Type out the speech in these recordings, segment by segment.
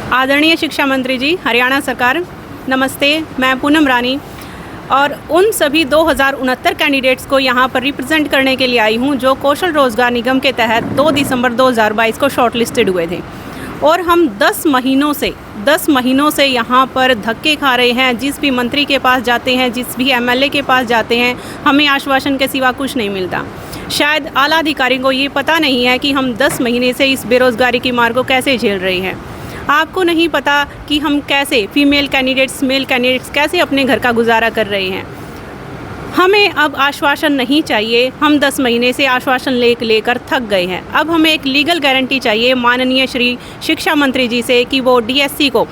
आदरणीय शिक्षा मंत्री जी, हरियाणा सरकार, नमस्ते। मैं पूनम रानी और उन सभी 2069 कैंडिडेट्स को यहाँ पर रिप्रेजेंट करने के लिए आई हूँ जो कौशल रोजगार निगम के तहत 2 दिसंबर 2022 को शॉर्टलिस्टेड हुए थे। और हम 10 महीनों से यहाँ पर धक्के खा रहे हैं। जिस भी मंत्री के पास जाते हैं, जिस भी एमएलए के पास जाते हैं, हमें आश्वासन के सिवा कुछ नहीं मिलता। शायद आला अधिकारी को ये पता नहीं है कि हम 10 महीने से इस बेरोज़गारी की मार को कैसे झेल रहे हैं। आपको नहीं पता कि हम कैसे फीमेल कैंडिडेट्स, मेल कैंडिडेट्स कैसे अपने घर का गुजारा कर रहे हैं। हमें अब आश्वासन नहीं चाहिए। हम 10 महीने से आश्वासन लेकर थक गए हैं। अब हमें एक लीगल गारंटी चाहिए माननीय श्री शिक्षा मंत्री जी से कि वो डीएससी को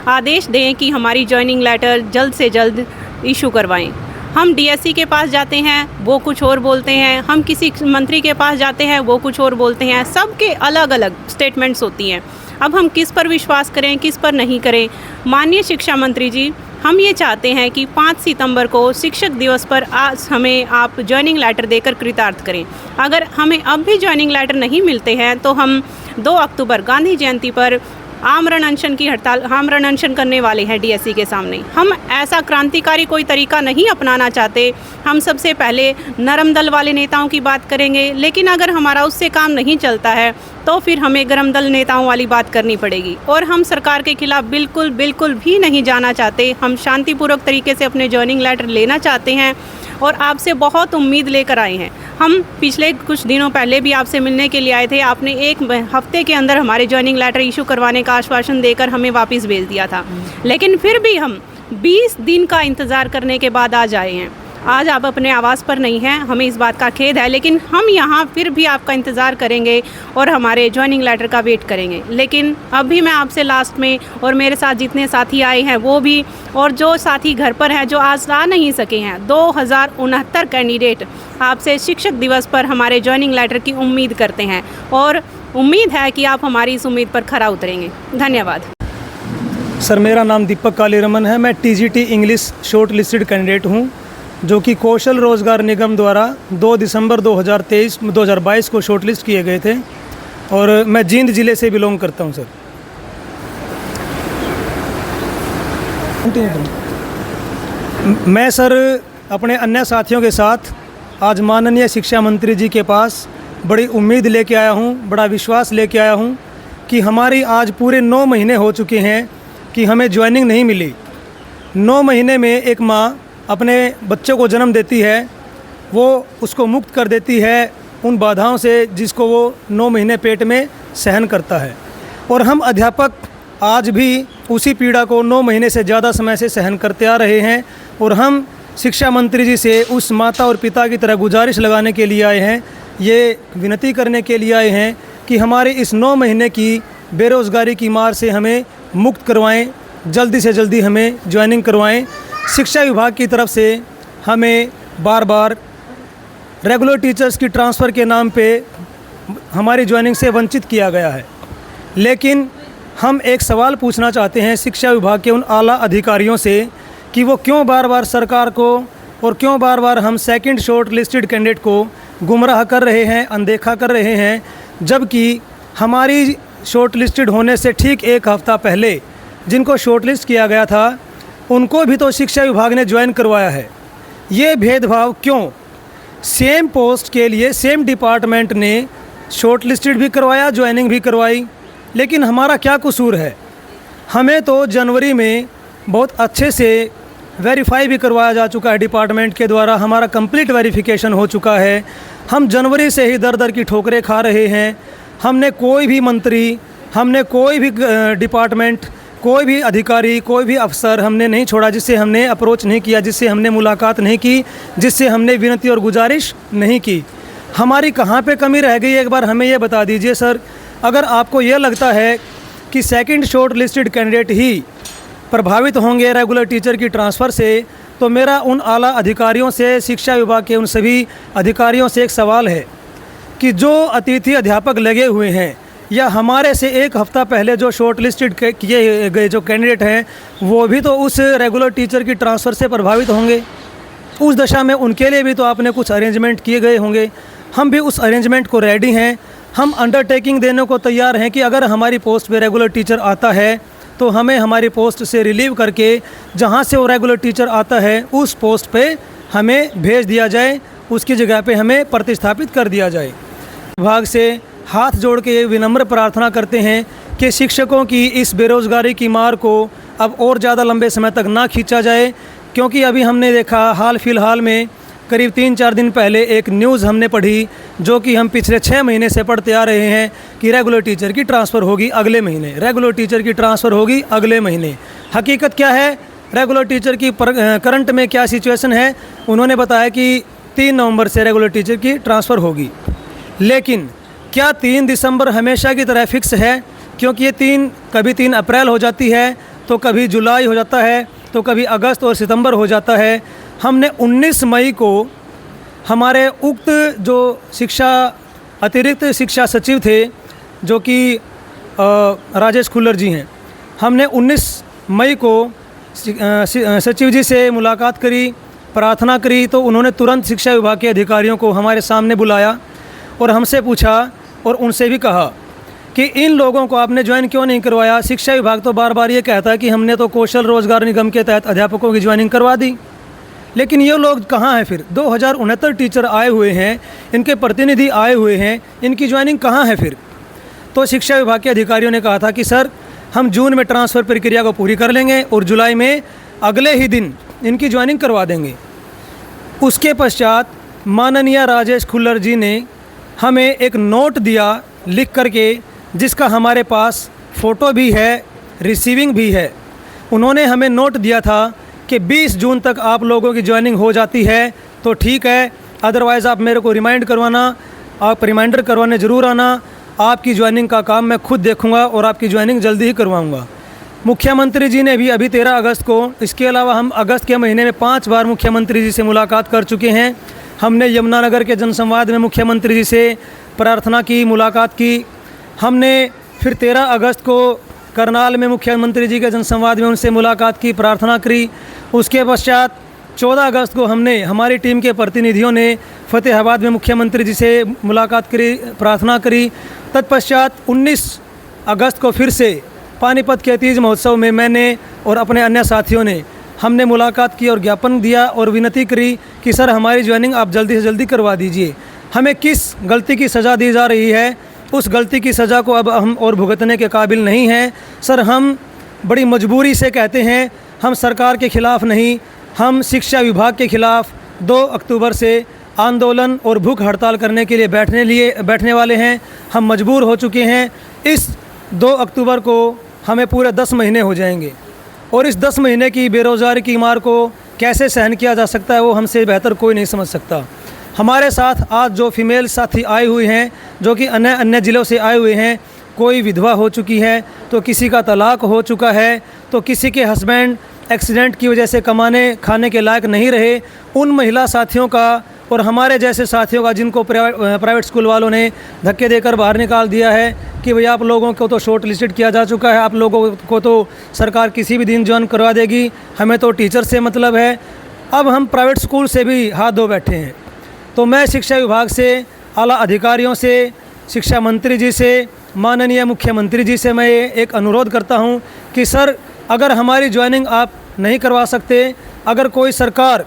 आदेश दें कि हमारी जॉइनिंग लेटर जल्द से जल्द इशू करवाएं। हम डीएससी के पास जाते हैं, वो कुछ और बोलते हैं। हम किसी मंत्री के पास जाते हैं, वो कुछ और बोलते हैं। सबके अलग अलग स्टेटमेंट्स होती हैं। अब हम किस पर विश्वास करें, किस पर नहीं करें। माननीय शिक्षा मंत्री जी, हम ये चाहते हैं कि 5 सितंबर को शिक्षक दिवस पर आज हमें आप जॉइनिंग लेटर देकर कृतार्थ करें। अगर हमें अब भी जॉइनिंग लेटर नहीं मिलते हैं तो हम 2 अक्टूबर गांधी जयंती पर आमरण अनशन करने वाले हैं डीएससी के सामने। हम ऐसा क्रांतिकारी कोई तरीका नहीं अपनाना चाहते। हम सबसे पहले नरम दल वाले नेताओं की बात करेंगे, लेकिन अगर हमारा उससे काम नहीं चलता है तो फिर हमें गरम दल नेताओं वाली बात करनी पड़ेगी। और हम सरकार के खिलाफ बिल्कुल भी नहीं जाना चाहते। हम शांतिपूर्वक तरीके से अपने जॉइनिंग लेटर लेना चाहते हैं और आपसे बहुत उम्मीद लेकर आए हैं। हम पिछले कुछ दिनों पहले भी आपसे मिलने के लिए आए थे। आपने 1 हफ्ते के अंदर हमारे जॉइनिंग लेटर इशू करवाने का आश्वासन देकर हमें वापस भेज दिया था, लेकिन फिर भी हम 20 दिन का इंतज़ार करने के बाद आज आए हैं। आज आप अपने आवास पर नहीं हैं, हमें इस बात का खेद है, लेकिन हम यहाँ फिर भी आपका इंतज़ार करेंगे और हमारे जॉइनिंग लेटर का वेट करेंगे। लेकिन अब भी मैं आपसे लास्ट में, और मेरे साथ जितने साथी आए हैं वो भी, और जो साथी घर पर हैं जो आज आ नहीं सके हैं, 2069 कैंडिडेट आपसे शिक्षक दिवस पर हमारे जॉइनिंग लेटर की उम्मीद करते हैं और उम्मीद है कि आप हमारी इस उम्मीद पर खरा उतरेंगे। धन्यवाद। सर, मेरा नाम दीपक कालीरमन है। मैं TGT English short listed candidate हूँ जो कि कौशल रोजगार निगम द्वारा 2 दिसंबर 2022 को शॉर्टलिस्ट किए गए थे और मैं जींद ज़िले से बिलोंग करता हूं। सर, मैं सर अपने अन्य साथियों के साथ आज माननीय शिक्षा मंत्री जी के पास बड़ी उम्मीद लेके आया हूं, बड़ा विश्वास लेके आया हूं कि हमारी आज पूरे 9 महीने हो चुके हैं कि हमें ज्वाइनिंग नहीं मिली। 9 महीने में एक माँ अपने बच्चों को जन्म देती है, वो उसको मुक्त कर देती है उन बाधाओं से जिसको वो 9 महीने पेट में सहन करता है। और हम अध्यापक आज भी उसी पीड़ा को 9 महीने से ज़्यादा समय से सहन करते आ रहे हैं और हम शिक्षा मंत्री जी से उस माता और पिता की तरह गुजारिश लगाने के लिए आए हैं, ये विनती करने के लिए आए हैं कि हमारे इस 9 महीने की बेरोज़गारी की मार से हमें मुक्त करवाएं, जल्दी से जल्दी हमें ज्वाइनिंग करवाएं। शिक्षा विभाग की तरफ से हमें बार बार रेगुलर टीचर्स की ट्रांसफ़र के नाम पे हमारी ज्वाइनिंग से वंचित किया गया है। लेकिन हम एक सवाल पूछना चाहते हैं शिक्षा विभाग के उन आला अधिकारियों से कि वो क्यों बार बार सरकार को और क्यों बार बार हम सेकंड शॉर्ट लिस्टेड कैंडिडेट को गुमराह कर रहे हैं, अनदेखा कर रहे हैं, जबकि हमारी शॉर्ट लिस्टेड होने से ठीक 1 हफ़्ता पहले जिनको शॉर्ट लिस्ट किया गया था उनको भी तो शिक्षा विभाग ने ज्वाइन करवाया है। ये भेदभाव क्यों? सेम पोस्ट के लिए सेम डिपार्टमेंट ने शॉर्ट लिस्टेड भी करवाया, ज्वाइनिंग भी करवाई, लेकिन हमारा क्या कसूर है? हमें तो जनवरी में बहुत अच्छे से वेरीफाई भी करवाया जा चुका है डिपार्टमेंट के द्वारा, हमारा कंप्लीट वेरिफिकेशन हो चुका है। हम जनवरी से ही दर दर की ठोकरें खा रहे हैं। हमने कोई भी मंत्री, हमने कोई भी डिपार्टमेंट, कोई भी अधिकारी, कोई भी अफसर हमने नहीं छोड़ा जिससे हमने अप्रोच नहीं किया, जिससे हमने मुलाकात नहीं की, जिससे हमने विनती और गुजारिश नहीं की। हमारी कहाँ पे कमी रह गई, एक बार हमें ये बता दीजिए सर। अगर आपको ये लगता है कि सेकंड शॉर्ट लिस्टेड कैंडिडेट ही प्रभावित होंगे रेगुलर टीचर की ट्रांसफ़र से, तो मेरा उन आला अधिकारियों से, शिक्षा विभाग के उन सभी अधिकारियों से एक सवाल है कि जो अतिथि अध्यापक लगे हुए हैं या हमारे से 1 हफ़्ता पहले जो शॉर्ट लिस्टेड किए गए जो कैंडिडेट हैं, वो भी तो उस रेगुलर टीचर की ट्रांसफ़र से प्रभावित होंगे। उस दशा में उनके लिए भी तो आपने कुछ अरेंजमेंट किए गए होंगे। हम भी उस अरेंजमेंट को रेडी हैं। हम अंडरटेकिंग देने को तैयार हैं कि अगर हमारी पोस्ट पे रेगुलर टीचर आता है तो हमें हमारी पोस्ट से रिलीव करके जहाँ से वो रेगुलर टीचर आता है उस पोस्ट पे हमें भेज दिया जाए, उसकी जगह पे हमें प्रतिस्थापित कर दिया जाए। विभाग से हाथ जोड़ के ये विनम्र प्रार्थना करते हैं कि शिक्षकों की इस बेरोज़गारी की मार को अब और ज़्यादा लंबे समय तक ना खींचा जाए, क्योंकि अभी हमने देखा हाल फिलहाल में करीब 3-4 दिन पहले एक न्यूज़ हमने पढ़ी, जो कि हम पिछले 6 महीने से पढ़ते आ रहे हैं कि रेगुलर टीचर की ट्रांसफ़र होगी अगले महीने, रेगुलर टीचर की ट्रांसफ़र होगी अगले महीने। हकीकत क्या है, रेगुलर टीचर की करंट में क्या सिचुएशन है, उन्होंने बताया कि 3 नवंबर से रेगुलर टीचर की ट्रांसफ़र होगी। लेकिन क्या 3 दिसंबर हमेशा की तरह फिक्स है? क्योंकि ये कभी 3 अप्रैल हो जाती है, तो कभी जुलाई हो जाता है, तो कभी अगस्त और सितंबर हो जाता है। हमने 19 मई को हमारे उक्त जो अतिरिक्त शिक्षा सचिव थे, जो कि राजेश खुल्लर जी हैं, हमने 19 मई को सचिव जी से मुलाकात करी, प्रार्थना करी, तो उन्होंने तुरंत शिक्षा विभाग के अधिकारियों को हमारे सामने बुलाया और हमसे पूछा और उनसे भी कहा कि इन लोगों को आपने ज्वाइन क्यों नहीं करवाया। शिक्षा विभाग तो बार बार ये कहता है कि हमने तो कौशल रोजगार निगम के तहत अध्यापकों की ज्वाइनिंग करवा दी, लेकिन ये लोग कहाँ हैं फिर? 2069 टीचर आए हुए हैं, इनके प्रतिनिधि आए हुए हैं, इनकी ज्वाइनिंग कहाँ है फिर? तो शिक्षा विभाग के अधिकारियों ने कहा था कि सर, हम जून में ट्रांसफ़र प्रक्रिया को पूरी कर लेंगे और जुलाई में अगले ही दिन इनकी ज्वाइनिंग करवा देंगे। उसके पश्चात माननीय राजेश खुल्लर जी ने हमें एक नोट दिया लिख करके, जिसका हमारे पास फ़ोटो भी है, रिसीविंग भी है। उन्होंने हमें नोट दिया था कि 20 जून तक आप लोगों की ज्वाइनिंग हो जाती है तो ठीक है, अदरवाइज़ आप मेरे को आप रिमाइंडर करवाने ज़रूर आना। आपकी ज्वाइनिंग का काम मैं खुद देखूंगा और आपकी ज्वाइनिंग जल्दी ही करवाऊंगा। मुख्यमंत्री जी ने भी अभी 13 अगस्त को, इसके अलावा हम अगस्त के महीने में 5 बार मुख्यमंत्री जी से मुलाकात कर चुके हैं। हमने यमुनानगर के जनसंवाद में मुख्यमंत्री जी से प्रार्थना की, मुलाकात की। हमने फिर 13 अगस्त को करनाल में मुख्यमंत्री जी के जनसंवाद में उनसे मुलाकात की, प्रार्थना करी। उसके पश्चात 14 अगस्त को हमारी टीम के प्रतिनिधियों ने फतेहाबाद में मुख्यमंत्री जी से मुलाकात करी, प्रार्थना करी। तत्पश्चात 19 अगस्त को फिर से पानीपत के तीज महोत्सव में मैंने और अपने अन्य साथियों ने हमने मुलाकात की और ज्ञापन दिया और विनती करी कि सर, हमारी ज्वाइनिंग आप जल्दी से जल्दी करवा दीजिए। हमें किस गलती की सज़ा दी जा रही है, उस गलती की सज़ा को अब हम और भुगतने के काबिल नहीं हैं। सर, हम बड़ी मजबूरी से कहते हैं, हम सरकार के ख़िलाफ़ नहीं, हम शिक्षा विभाग के ख़िलाफ़ 2 अक्टूबर से आंदोलन और भूख हड़ताल करने के लिए बैठने वाले हैं। हम मजबूर हो चुके हैं। इस 2 अक्टूबर को हमें पूरे 10 महीने हो जाएंगे और इस 10 महीने की बेरोज़गारी की मार को कैसे सहन किया जा सकता है, वो हमसे बेहतर कोई नहीं समझ सकता। हमारे साथ आज जो फीमेल साथी आए हुए हैं, जो कि अन्य ज़िलों से आए हुए हैं, कोई विधवा हो चुकी है, तो किसी का तलाक हो चुका है, तो किसी के हस्बैंड एक्सीडेंट की वजह से कमाने खाने के लायक नहीं रहे। उन महिला साथियों का और हमारे जैसे साथियों का, जिनको प्राइवेट स्कूल वालों ने धक्के देकर बाहर निकाल दिया है कि भैया आप लोगों को तो शॉर्ट लिस्टेड किया जा चुका है, आप लोगों को तो सरकार किसी भी दिन ज्वाइन करवा देगी, हमें तो टीचर से मतलब है। अब हम प्राइवेट स्कूल से भी हाथ धो बैठे हैं। तो मैं शिक्षा विभाग से, आला अधिकारियों से, शिक्षा मंत्री जी से, माननीय मुख्यमंत्री जी से मैं एक अनुरोध करता हूं कि सर, अगर हमारी ज्वाइनिंग आप नहीं करवा सकते, अगर कोई सरकार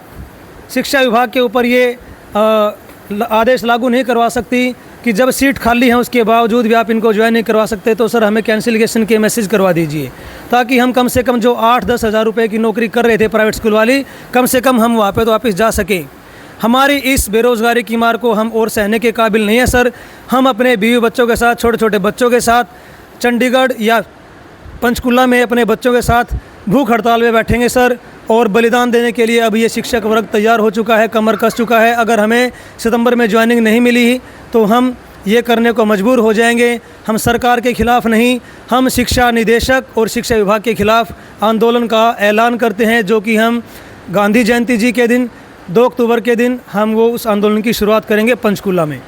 शिक्षा विभाग के ऊपर ये आदेश लागू नहीं करवा सकती कि जब सीट खाली है उसके बावजूद भी आप इनको ज्वाइन नहीं करवा सकते, तो सर हमें कैंसिलेशन के मैसेज करवा दीजिए, ताकि हम कम से कम जो 8-10 हज़ार रुपये की नौकरी कर रहे थे प्राइवेट स्कूल वाली, कम से कम हम वहाँ पे तो वापस जा सकें। हमारी इस बेरोज़गारी की मार को हम और सहने के काबिल नहीं है सर। हम अपने बीवी बच्चों के साथ, छोटे छोटे बच्चों के साथ चंडीगढ़ या पंचकुला में अपने बच्चों के साथ भूख हड़ताल में बैठेंगे सर, और बलिदान देने के लिए अब ये शिक्षक वर्ग तैयार हो चुका है, कमर कस चुका है। अगर हमें सितंबर में ज्वाइनिंग नहीं मिली तो हम ये करने को मजबूर हो जाएंगे। हम सरकार के ख़िलाफ़ नहीं, हम शिक्षा निदेशक और शिक्षा विभाग के ख़िलाफ़ आंदोलन का ऐलान करते हैं, जो कि हम गांधी जयंती जी के दिन 2 अक्टूबर के दिन हम उस आंदोलन की शुरुआत करेंगे पंचकुला में।